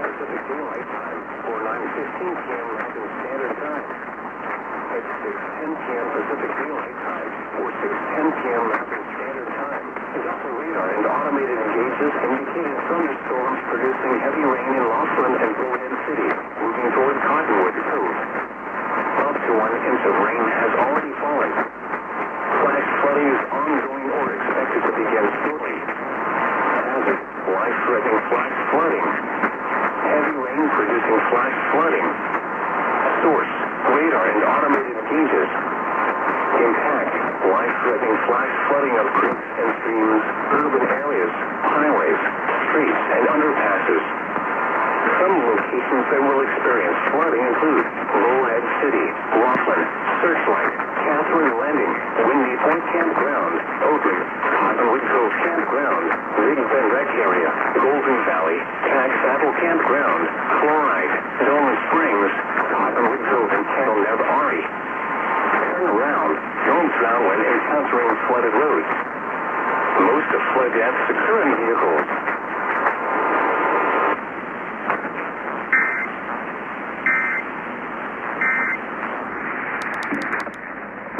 Pacific Daylight Time or 9:15 p.m. Mountain Standard Time. At 6:10 p.m. Pacific Daylight Time or 6:10 p.m. Mountain Standard Time. Doppler radar and automated gauges indicated thunderstorms producing heavy rain in Laughlin and Bullhead City, moving toward Cottonwood Cove. Up to 1 inch of rain has already fallen. Flash flooding is ongoing or expected to begin shortly. Hazard, life-threatening flash flooding. Heavy rain producing flash flooding. Source, radar and automated gauges. Impact, life-threatening flash flooding of creeks and streams, urban areas, highways, streets, and underpasses. Some locations that will experience flooding include Bullhead City, Laughlin, Searchlight, Catherine Landing, Windy Point Campground, Oakland, Cottonwood Cove Campground, Big Bend Rec Area, Golden Valley, Tag Saddle Campground, Chloride, Dome Springs, Cottonwood Cove, and Candlenev Ari. Turn around. Don't drown when encountering flooded roads. Most of flood deaths occur in vehicles.